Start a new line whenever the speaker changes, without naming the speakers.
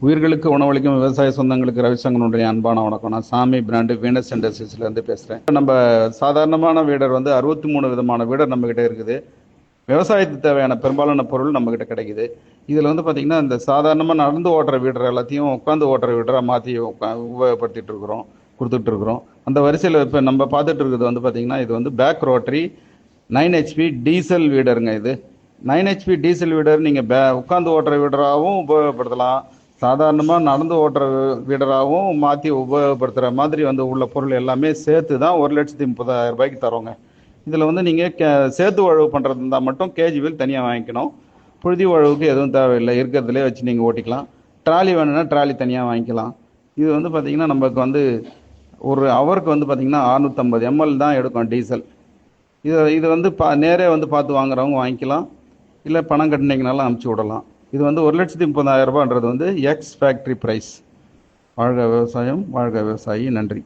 உயிர்களுக்கு உணவளிக்கும் விவசாய சொந்தங்களுக்கு ரவிசங்கனுடைய அன்பான வணக்கம். நான் சாமி பிராண்டு வீனஸ் இண்டஸ்ட்ரீஸ்லேருந்து பேசுகிறேன். நம்ம சாதாரணமான வீடர் 63 விதமான வீடர் நம்மக்கிட்ட இருக்குது. விவசாயத்துக்கு தேவையான பெரும்பாலான பொருள் நம்மக்கிட்ட கிடைக்குது. இதில் பார்த்திங்கன்னா இந்த சாதாரணமாக நடந்து ஓட்டுற வீடர் எல்லாத்தையும் உட்காந்து ஓட்டுற வீடராக மாற்றி உபயோகப்படுத்திட்டு இருக்கிறோம், கொடுத்துட்ருக்குறோம். அந்த வரிசையில் இப்போ நம்ம பார்த்துட்டு இருக்கிறது பார்த்திங்கன்னா இது பேக் ரோட்டரி 9 HP டீசல் வீடருங்க. இது 9 HP டீசல் வீடர் நீங்கள் உட்காந்து ஓட்டுற வீடராகவும் உபயோகப்படுத்தலாம், சாதாரணமாக நடந்து ஓட்டுற வீடராகவும் மாற்றி உபயோகப்படுத்துகிற மாதிரி உள்ள பொருள் எல்லாமே சேர்த்து தான் 1,30,000 ரூபாய்க்கு தரோங்க. இதில் நீங்கள் சேர்த்து உழவு பண்ணுறது இருந்தால் மட்டும் கேஜி வில் தனியாக வாங்கிக்கணும். புழுதி உழவுக்கு எதுவும் தேவையில்லை, இருக்கிறதுலே வச்சு நீங்கள் ஓட்டிக்கலாம். ட்ராலி வேணும்னா ட்ராலி தனியாக வாங்கிக்கலாம். இது பார்த்திங்கன்னா நமக்கு ஒரு ஹவருக்கு பார்த்திங்கன்னா 650 ml தான் எடுக்கும் டீசல். இது நேரே பார்த்து வாங்குறவங்க வாங்கிக்கலாம், இல்லை பணம் கட்டினீங்கனாலும் அனுப்பிச்சி விடலாம். இது 1,30,000 ரூபான்றது எக்ஸ் ஃபேக்ட்ரி ப்ரைஸ். வாழ்க விவசாயம், வாழ்க விவசாயி. நன்றி.